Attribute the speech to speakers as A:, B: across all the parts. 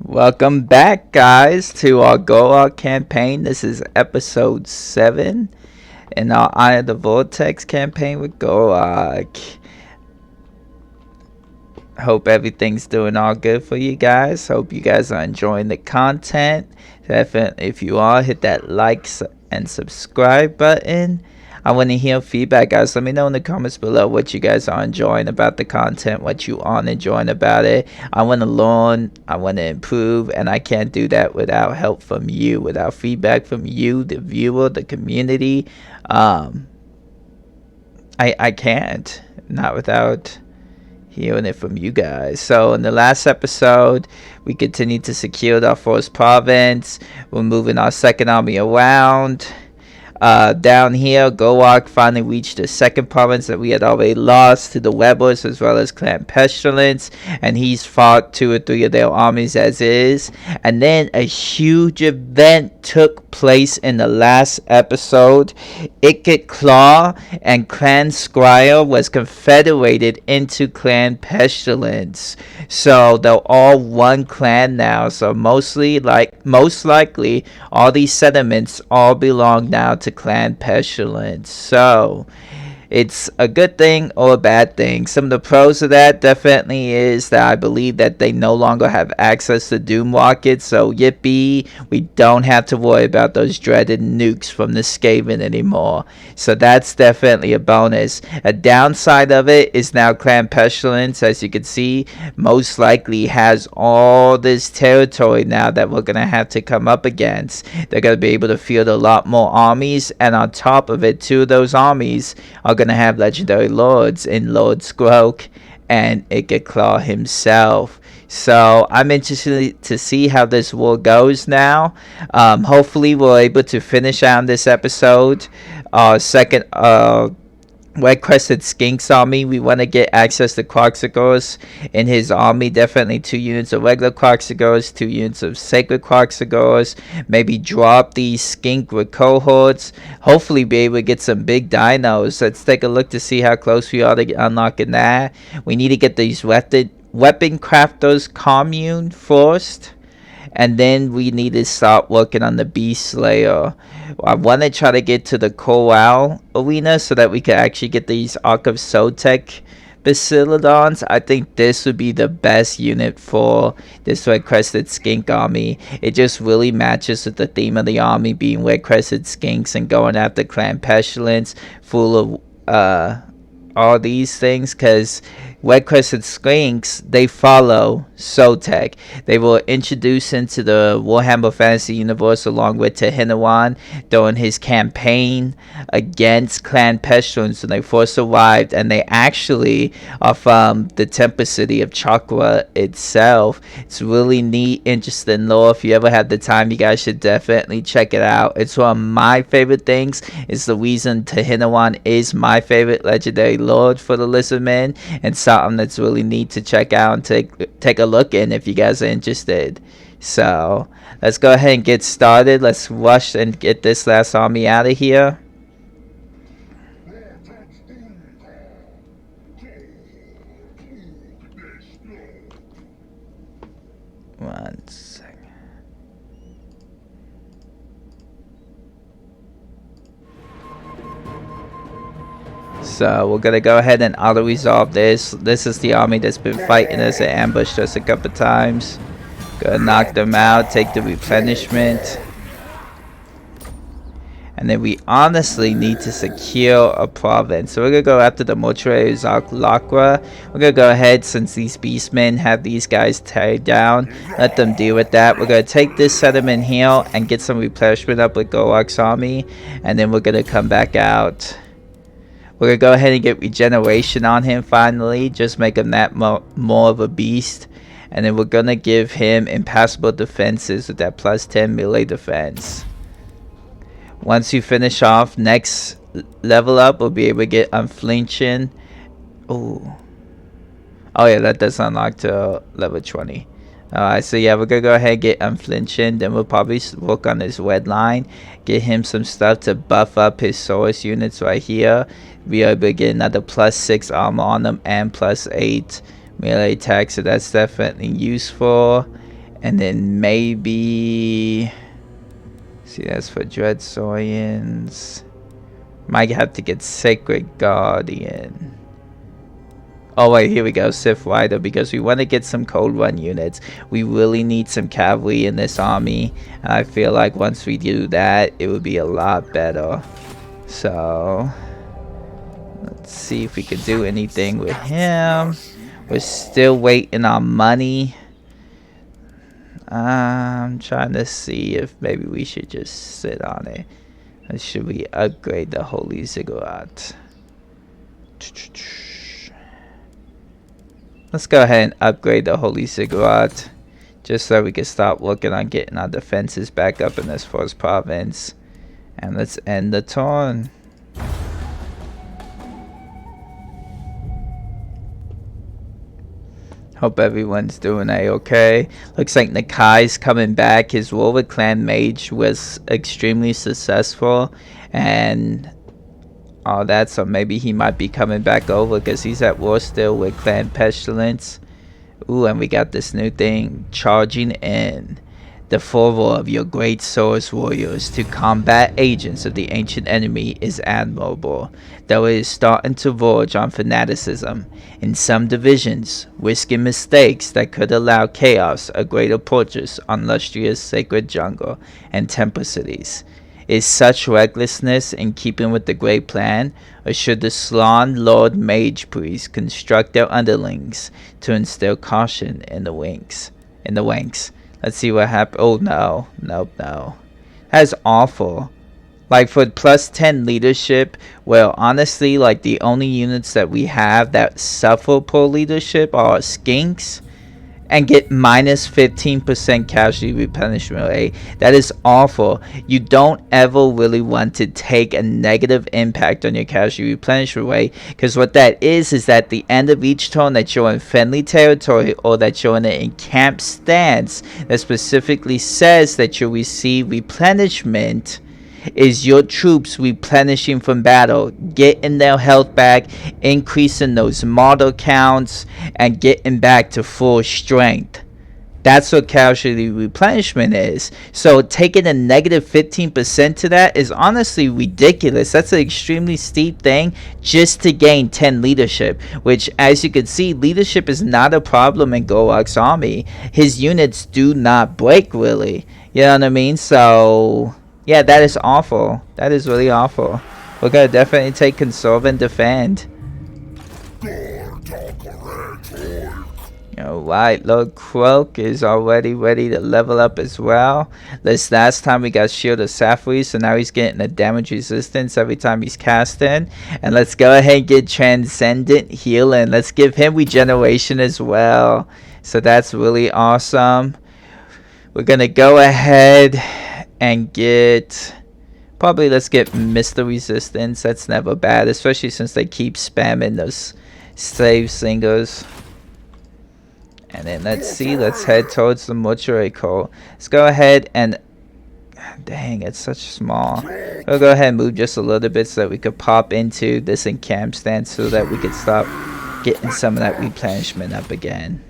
A: Welcome back, guys, to our Gor Rok campaign. This is episode 7 in our Honor the Vortex campaign with Gor Rok. Hope everything's doing all good for you guys. Hope you guys are enjoying the content. Definitely, if you are, hit that like and subscribe button. I want to hear feedback, guys. Let me know in the comments below what you guys are enjoying about the content, what you aren't enjoying about it. I want to learn, I want to improve, and I can't do that without help from you, without feedback from you, the viewer, the community. I can't, not without hearing it from you guys. So in the last episode, we continued to secure our first province. We're moving our second army around. Down here, Gor Rok finally reached the second province that we had already lost to the Webbers as well as Clan Pestilence, and he's fought 2 or 3 of their armies as is. And then a huge event took place in the last episode. Ikit Claw and Clan Scryer was confederated into Clan Pestilence, so they're all one clan now. So most likely all these settlements all belong now to Clan Pestilence. So it's a good thing or a bad thing. Some of the pros of that definitely is that I believe that they no longer have access to Doom Rockets, so yippee, we don't have to worry about those dreaded nukes from the Skaven anymore. So that's definitely a bonus. A downside of it is now Clan Pestilence, as you can see, most likely has all this territory now that we're going to have to come up against. They're going to be able to field a lot more armies, and on top of it, 2 of those armies are going to have legendary lords in Lord Scroak and Ikit Claw himself. So I'm interested to see how this war goes now. Hopefully we're able to finish out this episode. Our second Red Crested Skink's army, we want to get access to Kroxigors in his army. Definitely 2 units of regular Kroxigors, 2 units of sacred Kroxigors. Maybe drop these Skink with cohorts. Hopefully be able to get some big dinos. Let's take a look to see how close we are to unlocking that. We need to get these weapon crafters commune first, and then we need to start working on the Beast Slayer. I want to try to get to the Corral arena so that we can actually get these Ark of Sotek Basilodons. I think this would be the best unit for this Red Crested Skink army. It just really matches with the theme of the army being Red Crested Skinks and going after Clan Pestilence, full of all these things, because Red Crested Skinks, they follow Sotek. They were introduced into the Warhammer Fantasy Universe along with Tehinawan during his campaign against Clan Pestilence when they first arrived, and they actually are from the temple city of Chakra itself. It's really neat, interesting lore. If you ever have the time, you guys should definitely check it out. It's one of my favorite things. It's the reason Tehinawan is my favorite legendary lord for the Lizardmen, and something that's really neat to check out and take a look in if you guys are interested. So let's go ahead and get started. Let's rush and get this last army out of here. One second. So we're gonna go ahead and auto resolve this. This is the army that's been fighting us and ambushed us a couple times. Gonna knock them out, take the replenishment, and then we honestly need to secure a province. So we're gonna go after the mortuary Lakra. We're gonna go ahead, since these beastmen have these guys tied down, let them deal with that. We're gonna take this settlement here and get some replenishment up with Gor Rok's army, and then we're gonna come back out. We're going to go ahead and get regeneration on him finally. Just make him that more of a beast. And then we're going to give him impassable defenses with that +10 melee defense. Once you finish off, next level up, we'll be able to get unflinching. Oh yeah, that does unlock to level 20. Alright, so yeah, we're gonna go ahead and get unflinching. Then we'll probably work on his red line, get him some stuff to buff up his source units right here. Be able to get another +6 armor on them and +8 melee attack, so that's definitely useful. And then maybe... See, that's for Dreadsaurians. Might have to get Sacred Guardian. Oh wait, here we go, Sith Rider, because we want to get some Cold Run units. We really need some cavalry in this army, and I feel like once we do that, it would be a lot better. So, let's see if we could do anything with him. We're still waiting on money. I'm trying to see if maybe we should just sit on it. Or should we upgrade the Holy Ziggurat? Let's go ahead and upgrade the Holy Ziggurat, just so we can start working on getting our defenses back up in this first province. And let's end the turn. Hope everyone's doing a-okay. Looks like Nakai's coming back. His War with Clan Mage was extremely successful, and all that, so maybe he might be coming back over because he's at war still with Clan Pestilence. Ooh, and we got this new thing, charging in. The fervor of your great Source warriors to combat agents of the ancient enemy is admirable, though it is starting to verge on fanaticism. In some divisions, risking mistakes that could allow chaos a greater purchase on lustrous sacred jungle and temple cities. Is such recklessness in keeping with the great plan, or should the Slan Lord Mage Priests construct their underlings to instill caution in the ranks? Let's see what happens. Oh no, nope, no. That's awful. Like for plus 10 leadership, well, honestly, like the only units that we have that suffer poor leadership are skinks, and get minus 15% casualty replenishment rate. That is awful. You don't ever really want to take a negative impact on your casualty replenishment rate, because what that is that at the end of each turn that you're in friendly territory or that you're in an encamped stance that specifically says that you'll receive replenishment, is your troops replenishing from battle, getting their health back, increasing those model counts, and getting back to full strength. That's what casualty replenishment is. So taking a negative 15% to that is honestly ridiculous. That's an extremely steep thing just to gain 10 leadership, which, as you can see, leadership is not a problem in Gor Rok's army. His units do not break, really. You know what I mean? So yeah, that is awful. That is really awful. We're gonna definitely take conserve and defend. Alright, Lord Croak is already ready to level up as well. This last time we got Shield of Sapphire, so now he's getting a damage resistance every time he's casting. And let's go ahead and get Transcendent Healing. Let's give him regeneration as well. So that's really awesome. We're gonna go ahead and get, probably let's get Mr. Resistance. That's never bad, especially since they keep spamming those slave singers. And then let's see, let's head towards the mortuary core. Let's go ahead and, dang, it's such small. We'll go ahead and move just a little bit so that we could pop into this encamp stance so that we could stop getting some of that replenishment up again.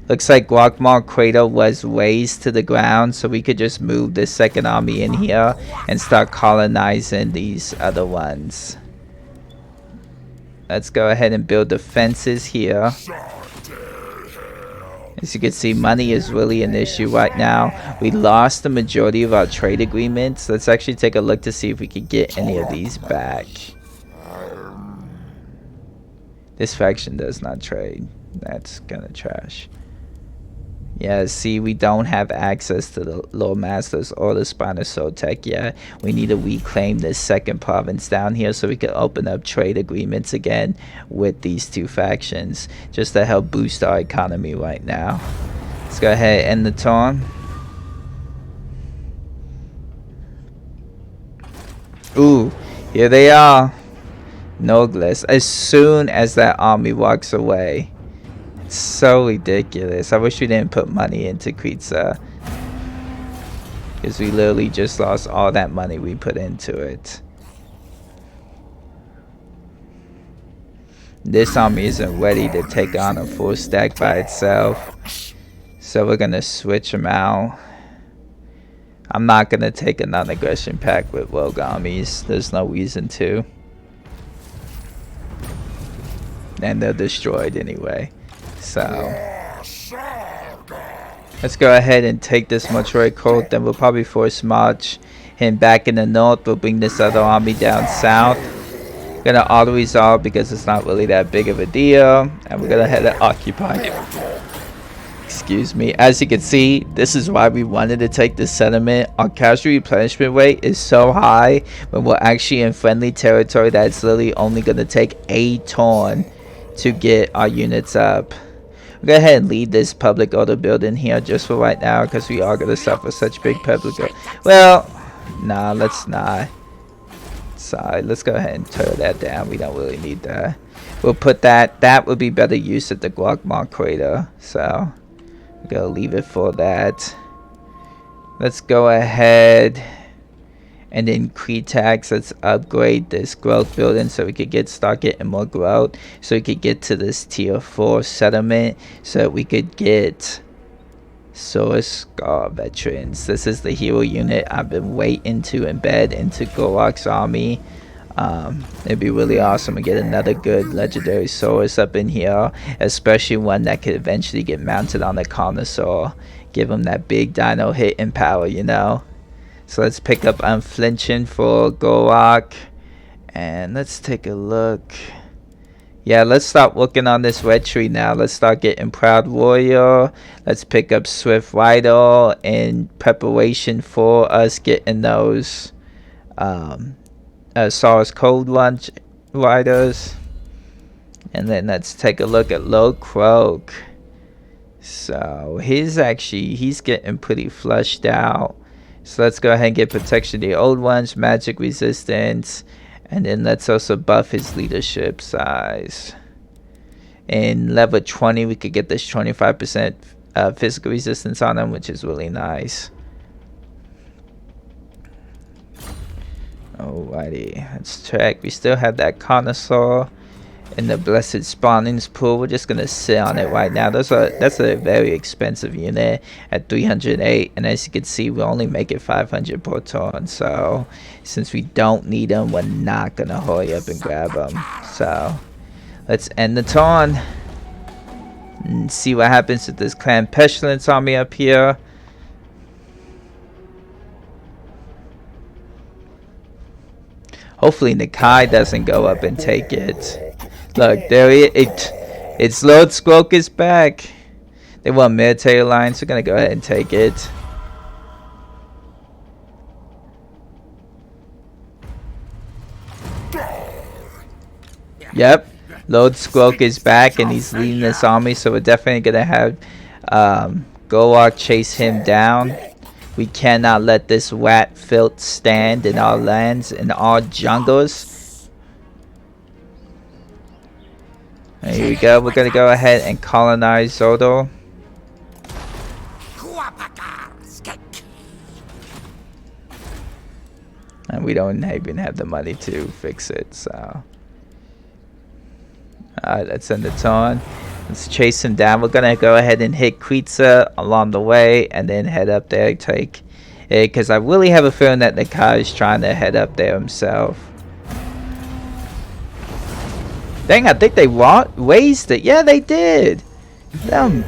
A: Looks like Guacamole Crater was razed to the ground, so we could just move this second army in here and start colonizing these other ones. Let's go ahead and build defenses here. As you can see, money is really an issue right now. We lost the majority of our trade agreements. Let's actually take a look to see if we could get any of these back. This faction does not trade. That's kind of trash. Yeah, see, we don't have access to the Lord Masters or the Spinosaur tech yet. We need to reclaim this second province down here so we can open up trade agreements again with these two factions, just to help boost our economy right now. Let's go ahead and end the turn. Ooh, here they are. Nogles. As soon as that army walks away. So ridiculous. I wish we didn't put money into Kritza, because we literally just lost all that money we put into it. This army isn't ready to take on a full stack by itself, So we're gonna switch them out. I'm not gonna take a non-aggression pack with rogue armies. There's no reason to. And they're destroyed anyway. So let's go ahead and take this Metroid Colt. Then we'll probably force march him back in the north. We'll bring this other army down south. Gonna auto resolve because it's not really that big of a deal. And we're gonna head to occupy. Excuse me. As you can see, this is why we wanted to take this settlement. Our casualty replenishment rate is so high when we're actually in friendly territory that it's literally only going to take a turn to get our units up. We'll go ahead and leave this public order building here just for right now because we are going to suffer such big public. Well, nah, let's not. Sorry, let's go ahead and tear that down. We don't really need that. We'll put that. That would be better use at the Guacamole crater. So we're gonna leave it for that. Let's go ahead and then Cretax. Let's upgrade this growth building so we could start getting more growth. So we could get to this tier 4 settlement so that we could get Source Scar veterans. This is the hero unit I've been waiting to embed into Gor Rok's army. It'd be really awesome to get another good legendary Source up in here, especially one that could eventually get mounted on the Carnosaur. Give him that big dino hitting power, you know. So let's pick up Unflinching for Gor Rok. And let's take a look. Yeah, let's start working on this red tree now. Let's start getting Proud Warrior. Let's pick up Swift Vital in preparation for us getting those Saurus Cold Lunch Riders. And then let's take a look at Low Croak. So he's getting pretty flushed out. So let's go ahead and get protection of the old ones, magic resistance, and then let's also buff his leadership size. In level 20 we could get this 25% physical resistance on him, which is really nice. Alrighty, let's check. We still have that Carnosaur in the Blessed Spawnings pool. We're just gonna sit on it right now. That's a very expensive unit at 308, and as you can see, we only make it 500 per turn. So since we don't need them, we're not gonna hurry up and grab them. So let's end the turn and see what happens with this Clan Pestilence army up here. Hopefully Nakai doesn't go up and take it. Look, there it's Lord Squawk is back. They want military alliance. We're gonna go ahead and take it. Yep, Lord Squawk is back and he's leading this army, so we're definitely gonna have Gor Rok chase him down. We cannot let this rat filth stand in our lands, in our jungles. And here we go. We're going to go ahead and colonize Zodo. And we don't even have the money to fix it, so. Alright, let's end the turn. Let's chase him down. We're gonna go ahead and hit Kreitza along the way and then head up there, take it, because I really have a feeling that Nakai is trying to head up there himself. Dang, I think they raised it. Yeah, they did. That's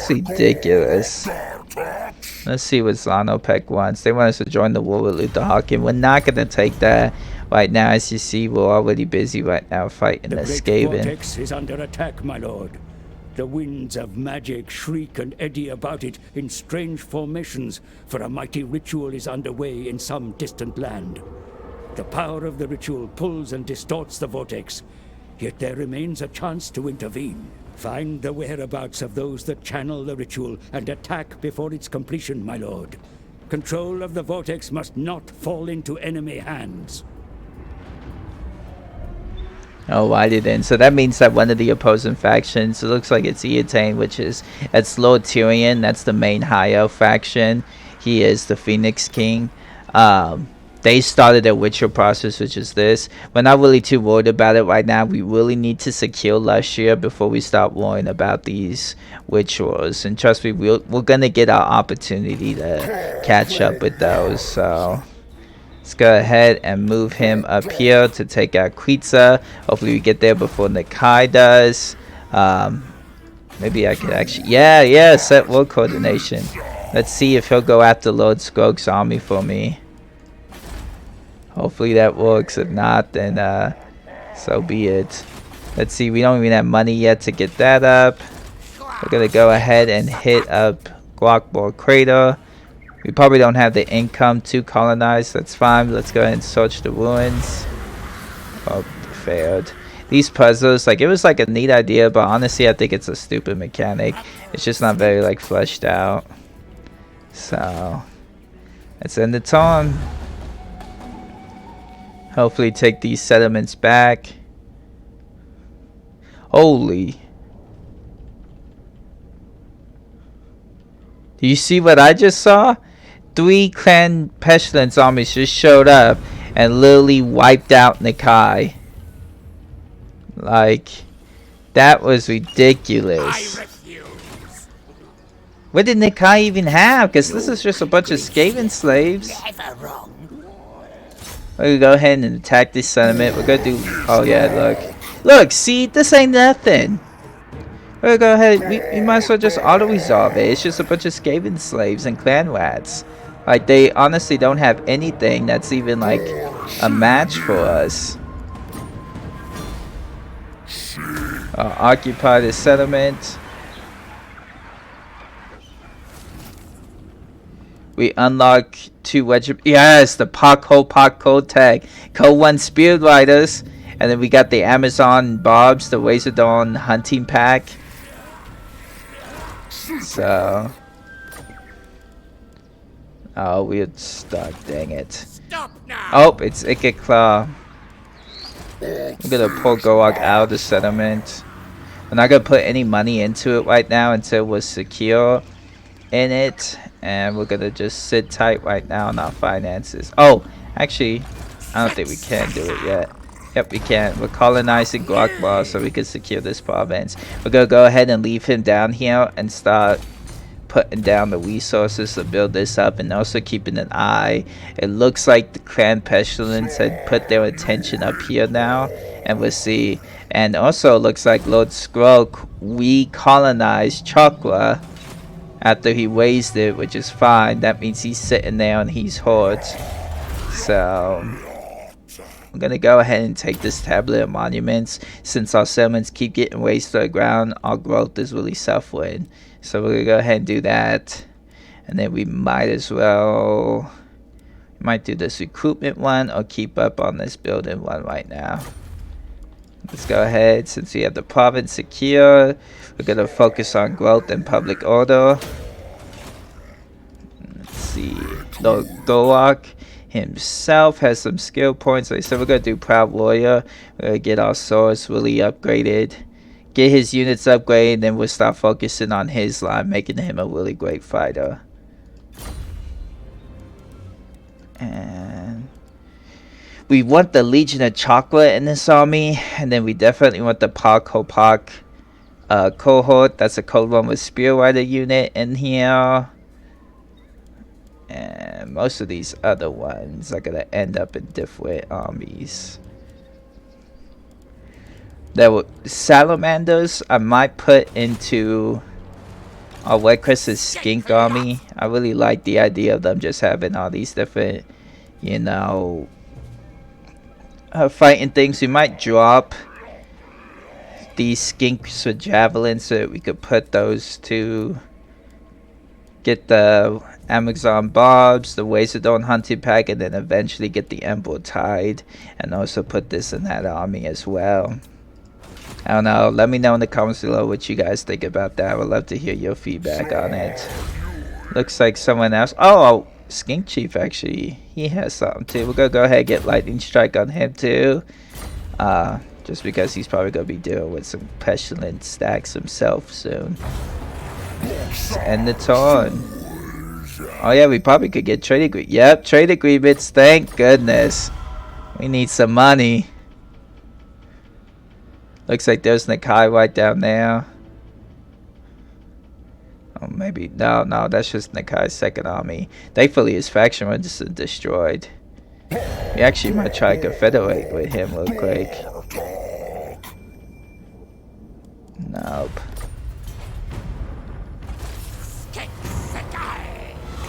A: ridiculous. Let's see what Zanopek wants. They want us to join the war with Luther Hawking. We're not gonna take that. Right now, as you see, we're already busy right now fighting the Skaven.
B: The Vortex is under attack, my lord. The winds of magic shriek and eddy about it in strange formations, for a mighty ritual is underway in some distant land. The power of the ritual pulls and distorts the Vortex, yet there remains a chance to intervene. Find the whereabouts of those that channel the ritual and attack before its completion, my lord. Control of the Vortex must not fall into enemy hands.
A: Alrighty then, so that means that one of the opposing factions, it looks like it's Eotane, which is, that's Lord Tyrion, that's the main high elf faction. He is the Phoenix King. they started their ritual process, which is this. We're not really too worried about it right now. We really need to secure Luscia before we start worrying about these rituals. And trust me, we're gonna get our opportunity to catch up with those. So let's go ahead and move him up here to take out Quitza. Hopefully we get there before Nakai does. Maybe I could actually... Yeah, set war coordination. Let's see if he'll go after Lord Skroke's army for me. Hopefully that works. If not, then so be it. Let's see, we don't even have money yet to get that up. We're gonna go ahead and hit up Glockbore Crater. We probably don't have the income to colonize. That's fine. Let's go ahead and search the ruins. Oh, failed. These puzzles, like, it was like a neat idea, but honestly I think it's a stupid mechanic. It's just not very like fleshed out. So let's end the turn. Hopefully take these settlements back. Holy. Do you see what I just saw? 3 clan pestilence armies just showed up and literally wiped out Nakai. Like, that was ridiculous. What did Nakai even have? Because this is just a bunch of Skaven slaves. We're gonna go ahead and attack this settlement. We're gonna do... Oh yeah, look. Look, see? This ain't nothing. We're gonna go ahead. We might as well just auto-resolve it. It's just a bunch of Skaven slaves and clan rats. Like, they honestly don't have anything that's even like a match for us. Occupy the settlement. We unlock 2 wedge. Yes, the Pak tag. Code 1 Spirit Riders. And then we got the Amazon Bobs, the Wazadon hunting pack. So. Oh, we're stuck. Dang it.
B: Stop now.
A: Oh, it's Ikit Claw. I'm gonna pull Gor Rok out of the settlement. We're not gonna put any money into it right now until we're secure in it. And we're gonna just sit tight right now on our finances. Oh, actually, I don't think we can do it yet. Yep, we can. We're colonizing Glockbore so we can secure this province. We're gonna go ahead and leave him down here and start putting down the resources to build this up, and also keeping an eye. It looks like the Clan Pestilence had put their attention up here now, and we'll see. And also it looks like Lord Skroke recolonized Chakra after he raised it, which is fine. That means he's sitting there on his hordes. So I'm gonna go ahead and take this tablet of monuments. Since our settlements keep getting razed to the ground, our growth is really suffering. So we're gonna go ahead and do that. And then we might as well do this recruitment one or keep up on this building one right now. Let's go ahead. Since we have the province secure, we're gonna focus on growth and public order. Let's see. Lord Gor Rok himself has some skill points. Like I said, we're gonna do Proud Warrior. We're gonna get our swords really upgraded, get his units upgraded, then we'll start focusing on his line, making him a really great fighter. And we want the Legion of Chakra in this army, and then we definitely want the Pak cohort. That's a code 1 with Spear Rider unit in here. And most of these other ones are gonna end up in different armies. There were salamanders I might put into our Red Crescent Skink army. I really like the idea of them just having all these different, you know, fighting things. We might drop these skinks with javelins so that we could put those to get the Amazon Bobs, the Wazadon hunting pack, and then eventually get the Emerald Tide, and also put this in that army as well. I don't know. Let me know in the comments below what you guys think about that. I would love to hear your feedback on it. Looks like someone else. Oh, Skink Chief actually. He has something too. We're gonna go ahead and get Lightning Strike on him too. Just because he's probably gonna be dealing with some pestilence stacks himself soon. Let's end the turn. Oh yeah, we probably could get trade agreements. Yep, trade agreements. Thank goodness. We need some money. Looks like there's Nakai right down there. Oh, maybe. No, that's just Nakai's second army. Thankfully, his faction was destroyed. We actually might try to confederate with him real quick. Nope.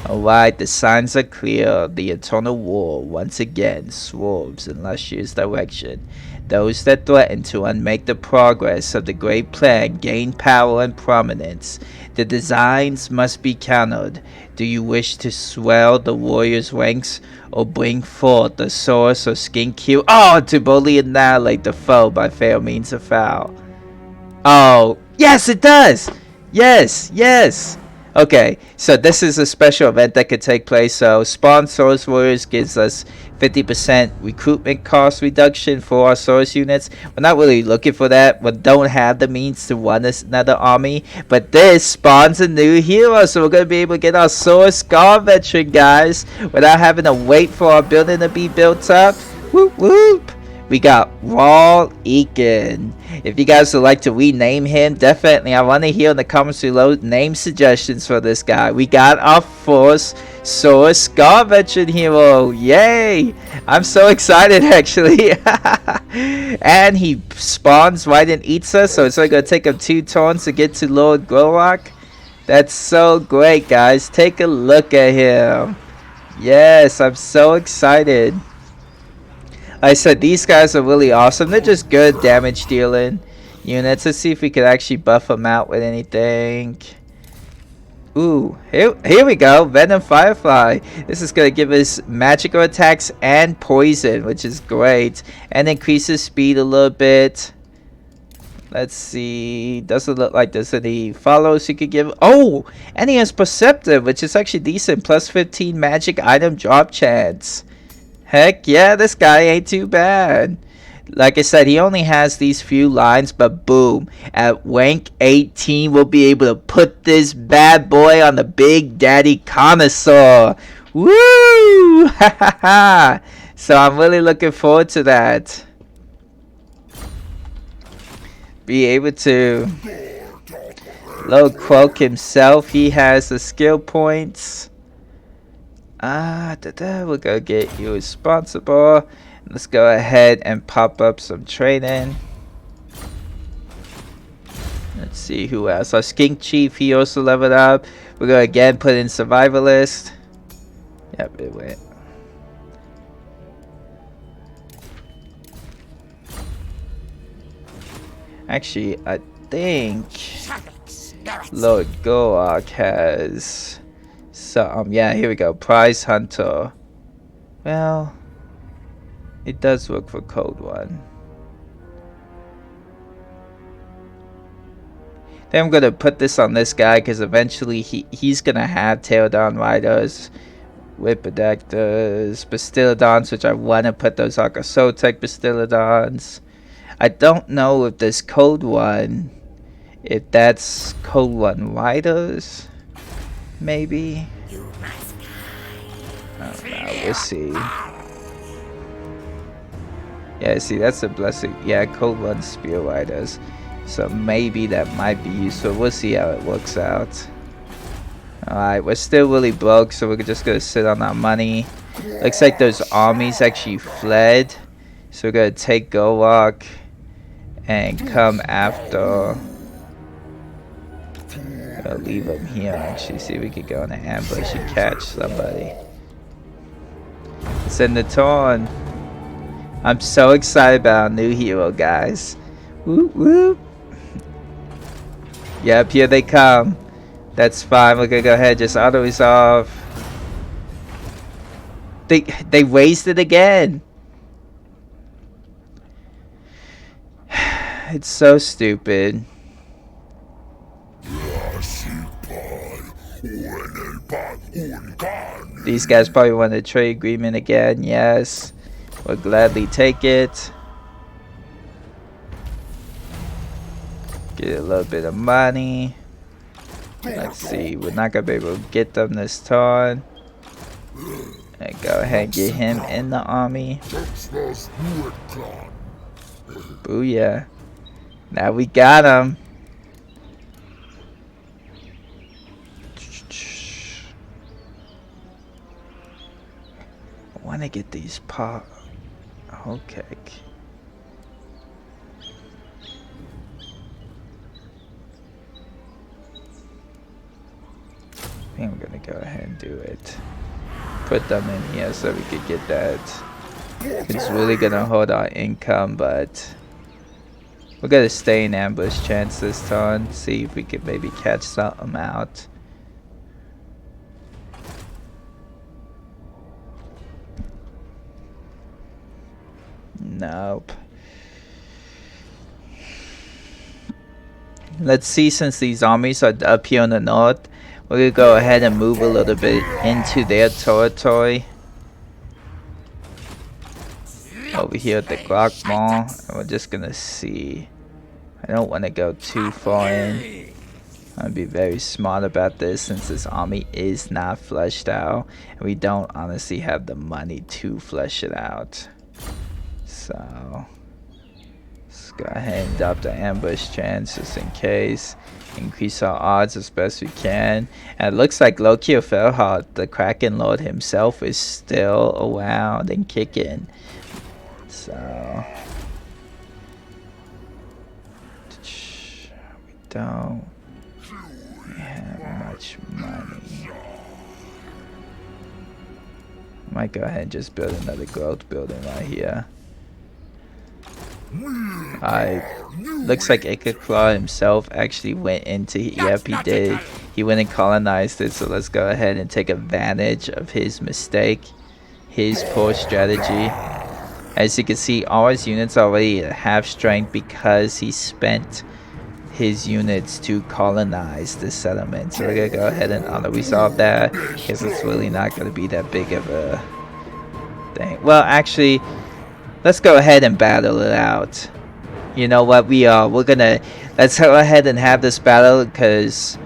A: Alright, the signs are clear. The eternal war once again swerves in Lushier's direction. Those that threaten to unmake the progress of the great plan gain power and prominence. The designs must be countered. Do you wish to swell the warriors' ranks or bring forth the source or skin kill? Oh, to boldly annihilate the foe by fair means or foul. Oh, yes, it does. Yes. Okay, so this is a special event that could take place. So Spawn Source Warriors gives us 50% recruitment cost reduction for our Source units. We're not really looking for that. We don't have the means to run another army. But this spawns a new hero. So we're going to be able to get our Source Gar veteran, guys, without having to wait for our building to be built up. Whoop, whoop. We got Raw Eakin. If you guys would like to rename him, definitely I want to hear in the comments below name suggestions for this guy. We got our first Source Scar veteran hero. Yay! I'm so excited actually. And he spawns right and eats us, so it's only going to take him 2 turns to get to Lord Gor Rok. That's so great, guys. Take a look at him. Yes, I'm so excited. Like I said, these guys are really awesome. They're just good damage dealing units. Let's see if we could actually buff them out with anything. Ooh, here we go. Venom Firefly. This is going to give us magical attacks and poison, which is great. And increases speed a little bit. Let's see. Doesn't look like there's any follows you could give. Oh, and he has Perceptive, which is actually decent. Plus 15 magic item drop chance. Heck yeah, this guy ain't too bad. Like I said, he only has these few lines, but boom. At rank 18, we'll be able to put this bad boy on the Big Daddy Connoisseur. Woo! Ha ha ha! So I'm really looking forward to that. Be able to load Croak himself. He has the skill points. We're gonna get you responsible. Let's go ahead and pop up some training. Let's see who else. Our Skink Chief, he also leveled up. We're gonna again put in Survivalist. Yep, it went. Actually, I think Lord Gor Rok has. So yeah, here we go. Prize Hunter. Well, it does work for Code 1. Then I'm gonna put this on this guy because eventually he's gonna have Pterodon Riders, Whipodactors, Bastillodons, which I want to put those Archosotek Bastillodons. I don't know if this Code 1, if that's Code 1 Riders, maybe. I don't know, we'll see. Yeah, see, that's a blessing. Yeah, Code 1 Spear Riders. So maybe that might be useful. We'll see how it works out. Alright, we're still really broke, so we're just gonna sit on our money. Looks like those armies actually fled. So we're gonna take Gor Rok and come after. I'll leave him here actually. See if we could go in an ambush and catch somebody. It's in the turn. I'm so excited about a new hero, guys. Whoop whoop. Yep, here they come. That's fine. We're gonna go ahead and just auto resolve. They raised it again. It's so stupid. These guys probably want a trade agreement again. Yes, we'll gladly take it. Get a little bit of money. Let's see, we're not gonna be able to get them this turn. And go ahead and get him in the army. Booyah. Now we got him. I want to get these Okay. I think I'm gonna go ahead and do it. Put them in here so we could get that. It's really gonna hold our income, but we're gonna stay in ambush chance this turn. See if we could maybe catch something out. Nope. Let's see, since these armies are up here on the north, we're gonna go ahead and move a little bit into their territory. Over here at the Glock Mall, and we're just gonna see. I don't want to go too far in. I'm gonna be very smart about this since this army is not fleshed out, and we don't honestly have the money to flesh it out. So let's go ahead and drop the ambush chance just in case. Increase our odds as best we can. And it looks like Loki Felhart, the Kraken Lord himself, is still around and kicking. So we don't have much money. Might go ahead and just build another growth building right here. Looks like Claw himself actually went into, yep, he did. He went and colonized it, so let's go ahead and take advantage of his mistake, his poor strategy. As you can see, all his units are already at half strength because he spent his units to colonize the settlement. So we're gonna go ahead and auto-resolve that because it's really not gonna be that big of a thing. Well, actually, let's go ahead and battle it out. You know what, let's go ahead and have this battle because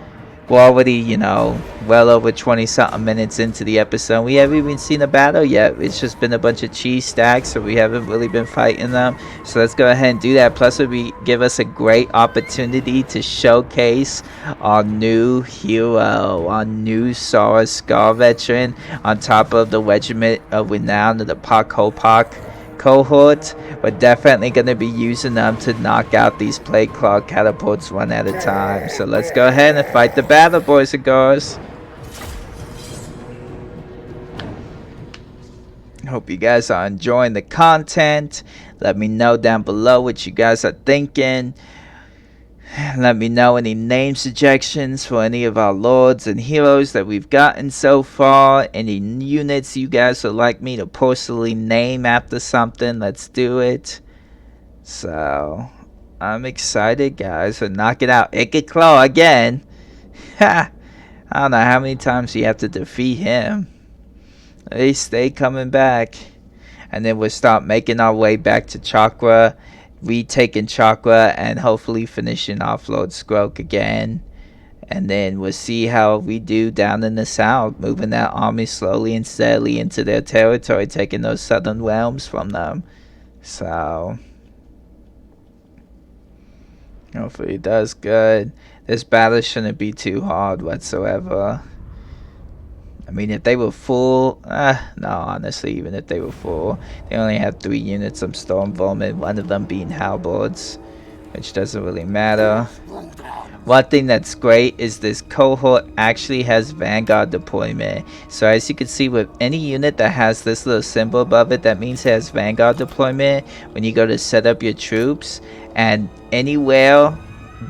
A: we're already, you know, well over 20 something minutes into the episode. We haven't even seen a battle yet. It's just been a bunch of cheese stacks, so we haven't really been fighting them. So let's go ahead and do that. Plus it would give us a great opportunity to showcase our new hero, our new Sora Scar veteran, on top of the Regiment of Renown of the Pak cohort. We're definitely going to be using them to knock out these Plague Claw catapults one at a time. So let's go ahead and fight the battle, boys and girls. Hope you guys are enjoying the content. Let me know down below what you guys are thinking. Let me know any name suggestions for any of our lords and heroes that we've gotten so far. Any units you guys would like me to personally name after something. Let's do it. So I'm excited, guys, to knock it out. Claw again. Ha! I don't know how many times you have to defeat him. They stay coming back. And then we'll start making our way back to Chakra. Retaking Chakra and hopefully finishing off Lord Skroak again. And then we'll see how we do down in the south, moving that army slowly and steadily into their territory, taking those southern realms from them. So hopefully it does good. This battle shouldn't be too hard whatsoever. I mean, if they were full, no, honestly, even if they were full, they only have 3 units of Storm Vermin, one of them being Halberds, which doesn't really matter. One thing that's great is this cohort actually has Vanguard deployment. So as you can see, with any unit that has this little symbol above it, that means it has Vanguard deployment. When you go to set up your troops, and anywhere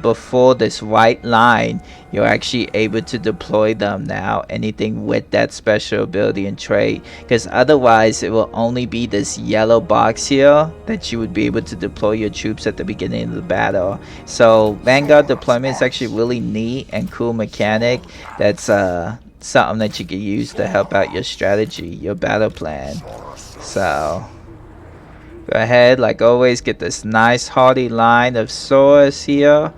A: before this white line, you're actually able to deploy them now, anything with that special ability and trait, because otherwise it will only be this yellow box here that you would be able to deploy your troops at the beginning of the battle. So Vanguard deployment is actually really neat and cool mechanic. That's something that you can use to help out your strategy, your battle plan. So go ahead, like always, get this nice hardy line of swords here.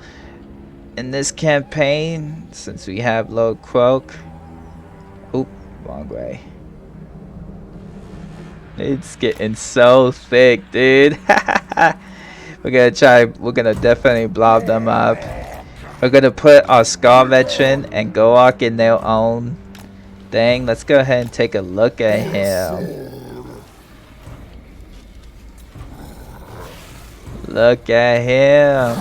A: in this campaign, since we have Lord Croak. Oop, wrong way. It's getting so thick, dude. We're gonna definitely blob them up. We're gonna put our Scar Veteran and Gor Rok in their own thing. Let's go ahead and take a look at him. Look at him.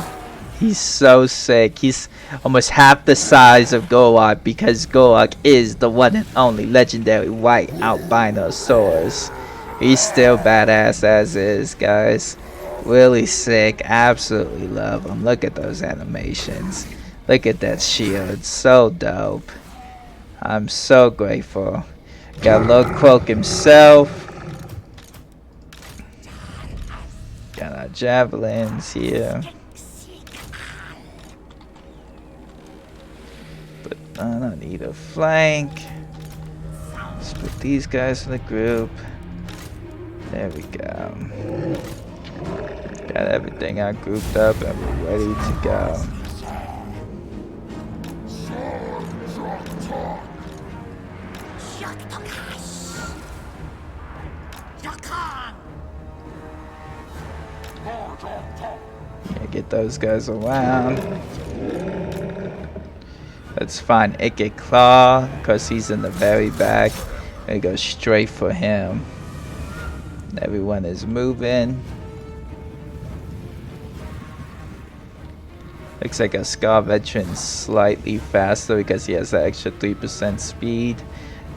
A: He's so sick. He's almost half the size of Gor Rok because Gor Rok is the one and only legendary white albino source. He's still badass as is, guys. Really sick. Absolutely love him. Look at those animations. Look at that shield. So dope. I'm so grateful. Got Lord Croak himself. Got our javelins here. But I don't need a flank. Let's put these guys in the group. There we go. Got everything I grouped up and we're ready to go. Yeah, get those guys around. Let's find Ike Claw because he's in the very back. And go straight for him. Everyone is moving. Looks like a Scar Veteran slightly faster because he has that extra 3% speed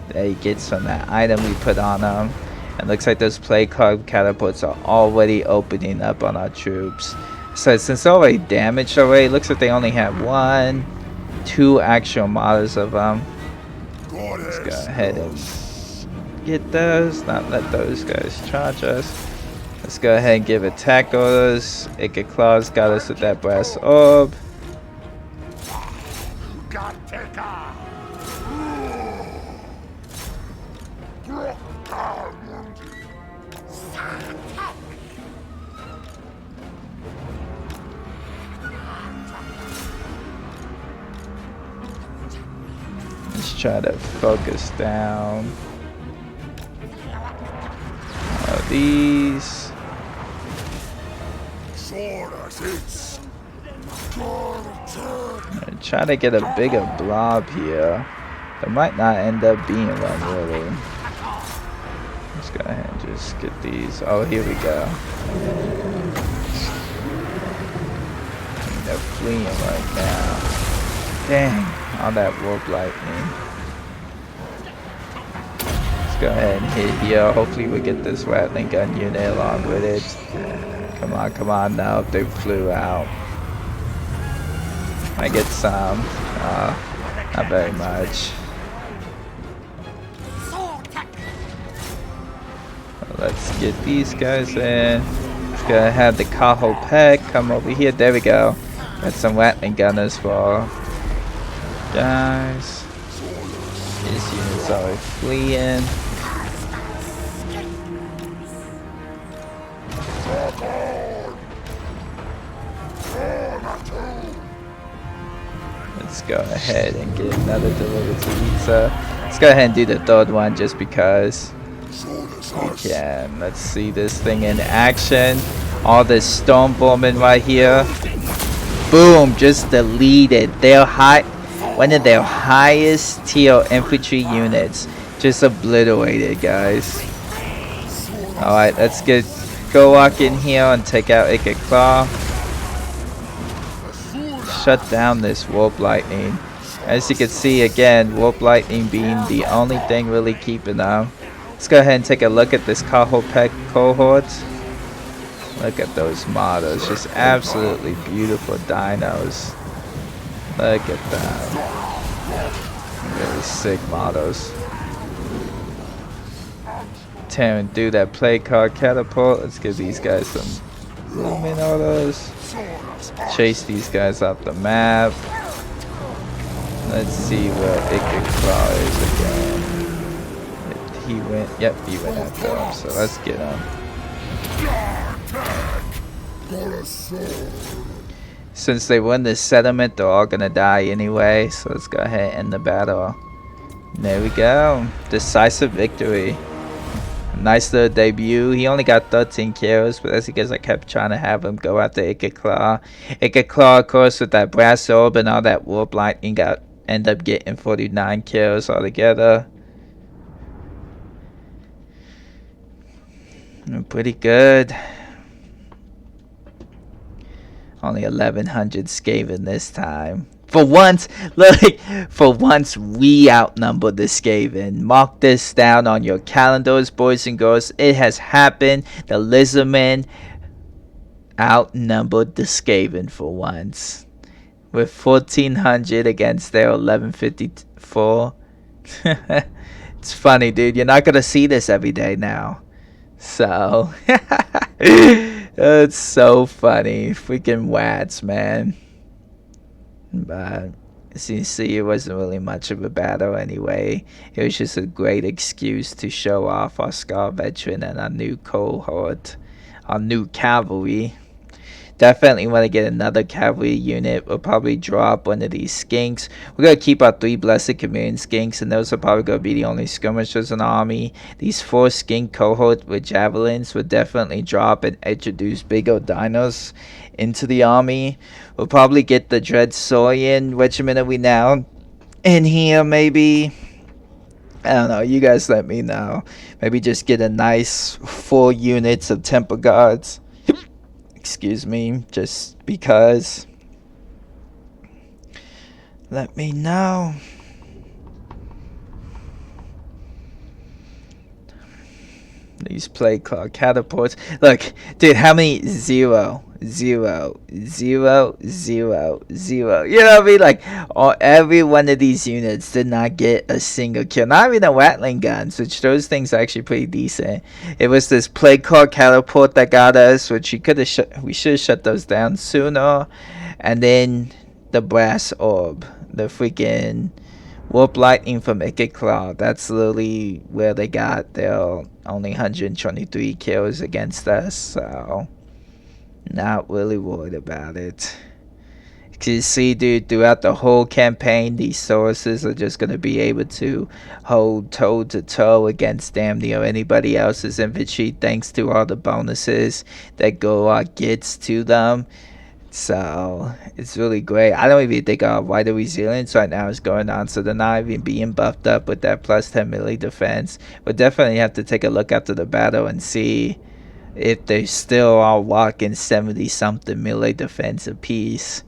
A: that he gets from that item we put on him. And looks like those play card catapults are already opening up on our troops. So since they're already damaged already, looks like they only have 1, 2 actual models of them. Let's go ahead and get those, not let those guys charge us. Let's go ahead and give attack orders. Ike Claw's got us with that brass orb. Let's try to focus down. These. Try to get a bigger blob here. There might not end up being one really. Let's go ahead and just get these. Oh, here we go. They're fleeing right now. Dang, all that warp lightning. Let's go ahead and hit here. Hopefully we get this rattling gun unit along with it. Come on, come on now. They flew out. I get some. Not very much. Let's get these guys in. Let's go have the Kaho Pek come over here. There we go. Got some rattling gunners for guys. These units are fleeing. Let's go ahead and get another delivered to Pizza. Let's go ahead and do the third one just because we can. Let's see this thing in action. All this Stormborman right here. Boom! Just deleted. One of their highest tier infantry units. Just obliterated, guys. Alright, let's get Gor Rok in here and take out Ike Claw. Shut down this warp lightning. As you can see again, warp lightning being the only thing really keeping them. Let's go ahead and take a look at this Kahopek cohort. Look at those models, just absolutely beautiful dinos. Look at that. Really sick models. Tearing through that play card catapult. Let's give these guys some movement orders. Chase these guys off the map. Let's see where Ike Claw is again. He went, yep, he went after him, so let's get him. Since they win this settlement, they're all gonna die anyway. So let's go ahead and end the battle. There we go. Decisive victory. Nice little debut. He only got 13 kills, but that's because I kept trying to have him go after Ikeclaw. Ikeclaw, of course, with that brass orb and all that warp lightning, end up getting 49 kills altogether. Pretty good. Only 1100 Skaven this time. For once, look, for once we outnumber the Skaven. Mark this down on your calendars, boys and girls. It has happened. The Lizardmen outnumbered the Skaven for once. With 1400 against their 1154. It's funny, dude. You're not going to see this every day now. So, it's so funny. Freaking Wats, man. But as you see, it wasn't really much of a battle anyway. It was just a great excuse to show off our Scar Veteran and our new cohort, our new cavalry. Definitely want to get another cavalry unit. We'll probably drop one of these skinks. We're going to keep our 3 Blessed Chameleon skinks, and those are probably going to be the only skirmishers in the army. These 4 skink cohorts with javelins will definitely drop and introduce big old dinos into the army. We'll probably get the Dread Saurian Regiment of Renown in here, maybe. I don't know. You guys let me know. Maybe just get a nice 4 units of Temple Guards. Excuse me, just because. Let me know. These play clock catapults. Look, dude, how many 0, 0, 0, 0, 0. You know what I mean? Like, every one of these units did not get a single kill. Not even the Watling guns, which those things are actually pretty decent. It was this play clock catapult that got us, which we should have shut those down sooner. And then the brass orb, the freaking warp lightning from Ikeclaw. That's literally where they got their only 123 kills against us. So not really worried about it. You see, dude, throughout the whole campaign, these sources are just going to be able to hold toe-to-toe against damn near anybody else's infantry, thanks to all the bonuses that Gor Rok gets to them. So it's really great. I don't even think wider resilience right now is going on, so they're not even being buffed up with that plus 10 melee defense. We'll definitely have to take a look after the battle and see if they still are walking 70 something melee defense apiece.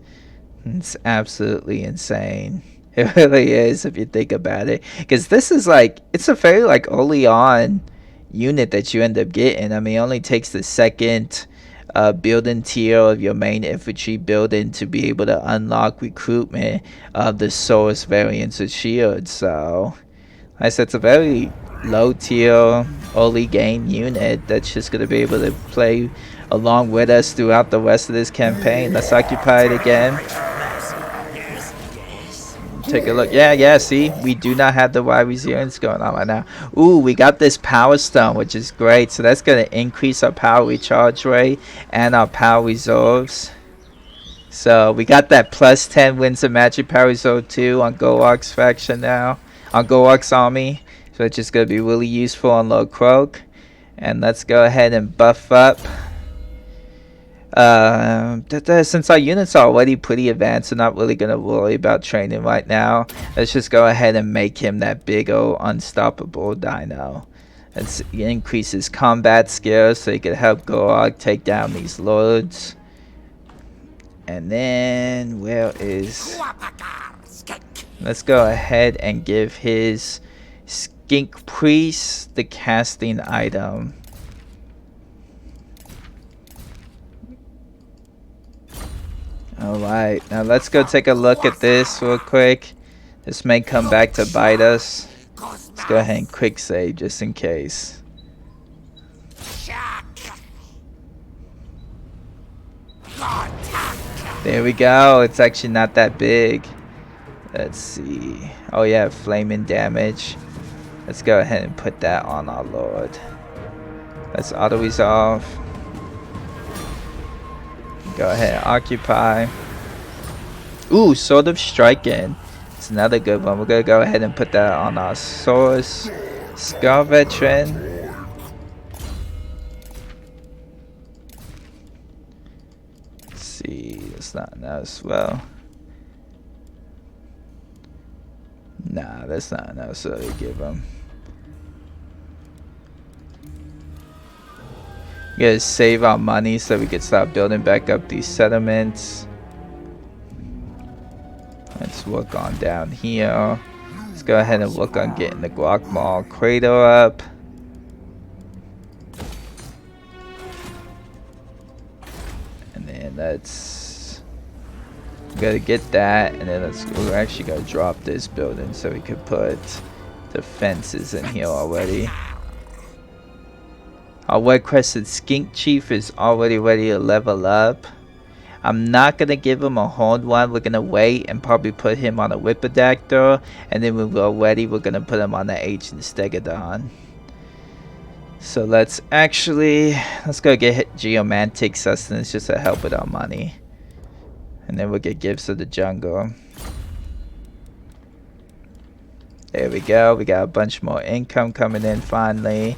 A: It's absolutely insane. It really is, if you think about it, because this is like, it's a very like early on unit that you end up getting. I mean, it only takes the second building tier of your main infantry building to be able to unlock recruitment of the source variants of shield. So like I said, it's a very low tier early game unit that's just going to be able to play along with us throughout the rest of this campaign. Let's occupy it again. Take a look. Yeah, see, we do not have the wide resilience going on right now. Ooh, we got this power stone, which is great. So that's going to increase our power recharge rate and our power reserves. So we got that plus 10 Winds of Magic power reserve 2 on Gor Rok's faction now, on Gor Rok's army. So it's just going to be really useful on Low Croak. And let's go ahead and buff up. Since our units are already pretty advanced, we're not really going to worry about training right now. Let's just go ahead and make him that big old unstoppable dino. It increases combat skills so he can help Gor Rok take down these lords. And then where is, let's go ahead and give his skink priest the casting item. Alright, now let's go take a look at this real quick. This may come back to bite us. Let's go ahead and quick save just in case. There we go. It's actually not that big. Let's see. Oh yeah, flaming damage. Let's go ahead and put that on our lord. Let's auto resolve. Go ahead and occupy. Ooh, Sword of Striking. It's another good one. We're gonna go ahead and put that on our source. Scar Veteran. Let's see, that's not enough as well. Nah, that's not enough, so they give them. We gotta save our money so we can start building back up these settlements. Let's work on down here. Let's go ahead and work on getting the Guacamole cradle up. And then let's gotta get that, and then we're actually gonna drop this building so we can put the fences in here already. Our Red Crested Skink Chief is already ready to level up. I'm not going to give him a horned one. We're going to wait and probably put him on a Whipperdactyl. And then when we're ready, we're going to put him on the Ancient Stegodon. So let's go get Geomantic Sustenance just to help with our money. And then we'll get Gifts of the Jungle. There we go. We got a bunch more income coming in finally.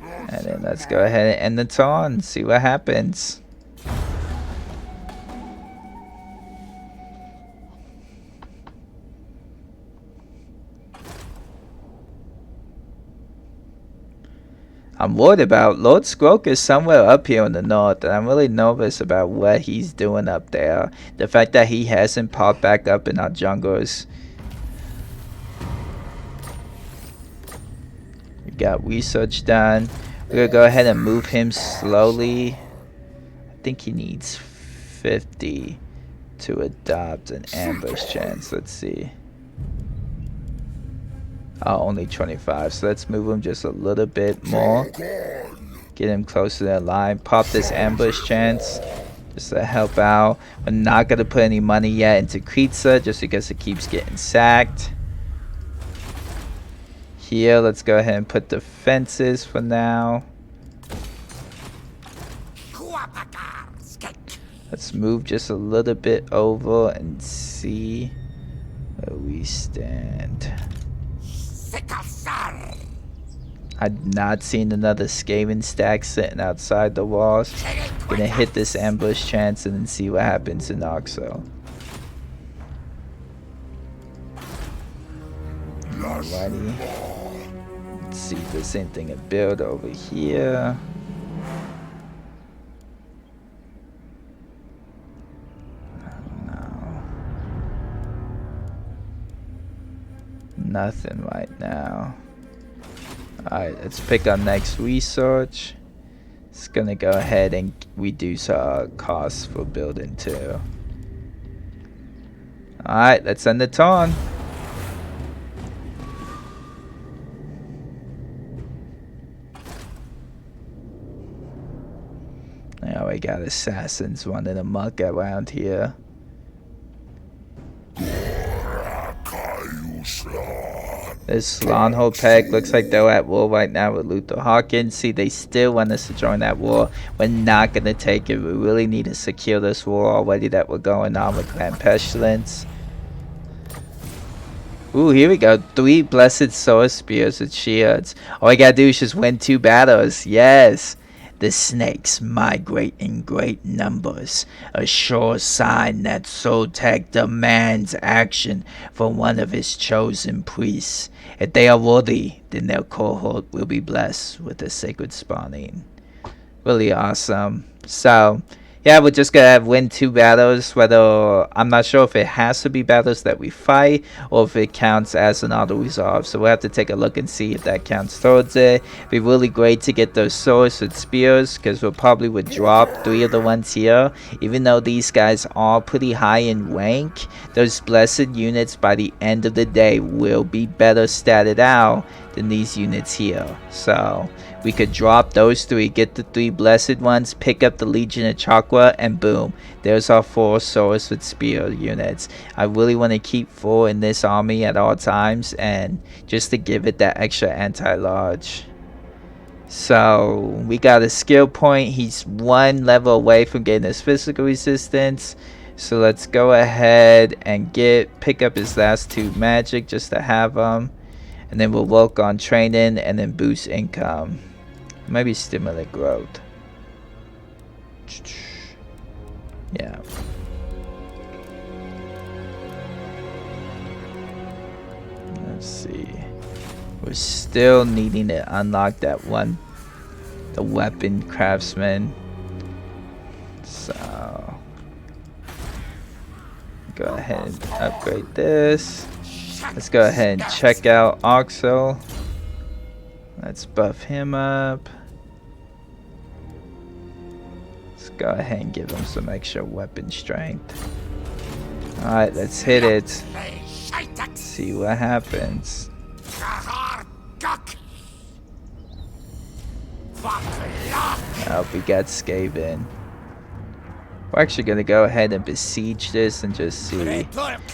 A: And then let's go ahead and end the turn, see what happens. I'm worried about Lord Squoke is somewhere up here in the north, and I'm really nervous about what he's doing up there. The fact that he hasn't popped back up in our jungles. We got research done. We're gonna go ahead and move him slowly. I think he needs 50 to adopt an ambush chance. Let's see. Oh, only 25. So let's move him just a little bit more. Get him close to that line. Pop this ambush chance just to help out. We're not gonna put any money yet into Kreitza just because it keeps getting sacked. Here, let's go ahead and put the fences for now. Let's move just a little bit over and see where we stand. I've not seen another Skaven stack sitting outside the walls. Gonna hit this ambush chance and then see what happens in Oxo. Alrighty. Let's see if there's anything to build over here. Nothing right now. Alright, let's pick our next research. It's gonna go ahead and reduce our costs for building too. Alright, let's end the turn. Now we got assassins running amok around here. This Slonhold pack looks like they're at war right now with Luther Hawkins. See, they still want us to join that war. We're not going to take it. We really need to secure this war already that we're going on with Clan Pestilence. Ooh, here we go. 3 Blessed Sword Spears with shields. All we gotta do is just win 2 battles. Yes. The snakes migrate in great numbers, a sure sign that Soltec demands action from one of his chosen priests. If they are worthy, then their cohort will be blessed with a sacred spawning. Really awesome. So, yeah, we're just gonna win 2 battles. Whether I'm not sure if it has to be battles that we fight or if it counts as an auto resolve. So we'll have to take a look and see if that counts towards it. It'd be really great to get those swords with spears because we'll probably would drop 3 of the ones here. Even though these guys are pretty high in rank, those blessed units by the end of the day will be better statted out than these units here. So we could drop those 3, get the 3 blessed ones, pick up the Legion of Chakra, and boom, there's our 4 swords with spear units. I really want to keep 4 in this army at all times, and just to give it that extra anti-large. So we got a skill point. He's 1 level away from getting his physical resistance. So let's go ahead and pick up his last 2 magic just to have them. And then we'll work on training and then boost income. Maybe stimulate growth. Yeah. Let's see. We're still needing to unlock that one, the weapon craftsman. So go ahead and upgrade this. Let's go ahead and check out Oxo. Let's buff him up. Let's go ahead and give him some extra weapon strength. Alright, let's hit it. See what happens. Oh, we got Skaven. We're actually gonna go ahead and besiege this and just see.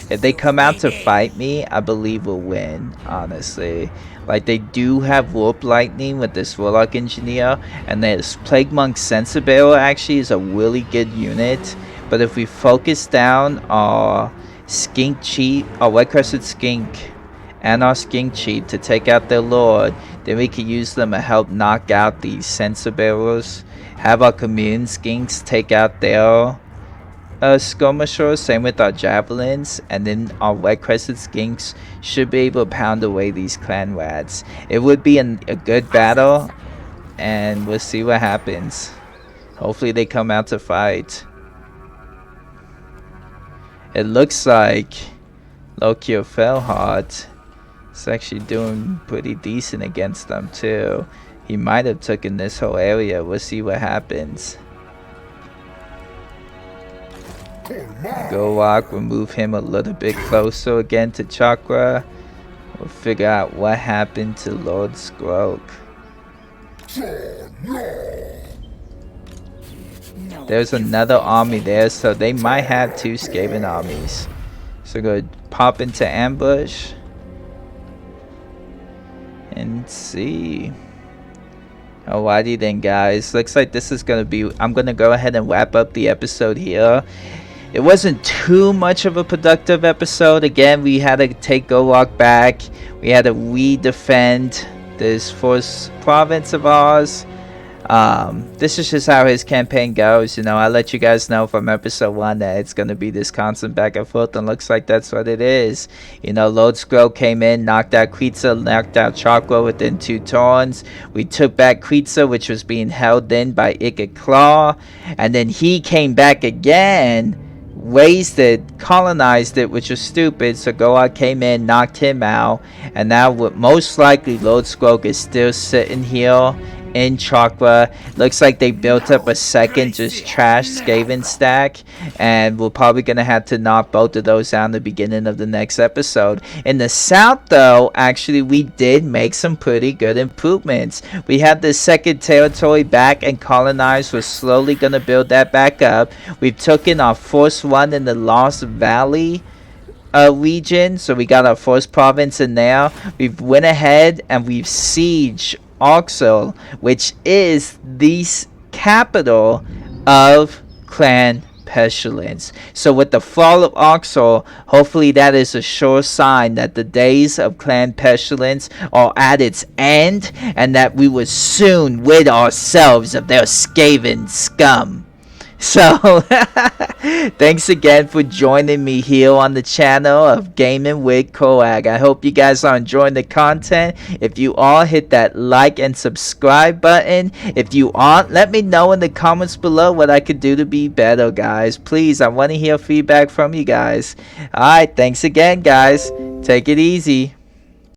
A: If they come out to fight me, I believe we'll win, honestly. Like, they do have Warp Lightning with this Warlock Engineer, and this Plague Monk Sensible actually is a really good unit. But if we focus down our Skink Cheat, our White Crested Skink, and our Skink Cheat to take out their Lord, then we can use them to help knock out these Sensibles. Have our Commune Skinks take out their skirmishers, same with our Javelins, and then our White Crested Skinks should be able to pound away these clan rats. It would be a good battle, and we'll see what happens. Hopefully they come out to fight. It looks like Lokio Felhart is actually doing pretty decent against them too. He might have taken this whole area. We'll see what happens. Gor Rok will move him a little bit closer again to Chakra. We'll figure out what happened to Lord Skrok. There's another army there, so they might have 2 Skaven armies. So go pop into ambush and see. Alrighty then, guys. Looks like this is gonna be. I'm gonna go ahead and wrap up the episode here. It wasn't too much of a productive episode. Again, we had to take Gor Rok back. We had to redefend this first province of ours. This is just how his campaign goes. You know, I let you guys know from episode 1 that it's gonna be this constant back and forth, and looks like that's what it is. You know, Lord Skrok came in, knocked out Kreitza, knocked out Chakra within 2 turns. We took back Kreitza, which was being held in by Ikka Claw, and then he came back again, raised it, colonized it, which was stupid. So Gor Rok came in, knocked him out, and now most likely Lord Skrok is still sitting here in Chakra. Looks like they built up a second just trash Skaven stack, and we're probably gonna have to knock both of those down the beginning of the next episode. In the south though, actually we did make some pretty good improvements. We have the second territory back and colonized. We're slowly gonna build that back up. We've taken our first one in the Lost Valley region, so we got our first province in there. We've went ahead and we've sieged Oxel, which is the capital of Clan Pestilence. So with the fall of Oxel, hopefully that is a sure sign that the days of Clan Pestilence are at its end, and that we will soon rid ourselves of their Skaven scum. So, thanks again for joining me here on the channel of Gaming Wit Korrag. I hope you guys are enjoying the content. If you are, hit that like and subscribe button. If you aren't, let me know in the comments below what I could do to be better, guys. Please, I want to hear feedback from you guys. Alright, thanks again, guys. Take it easy.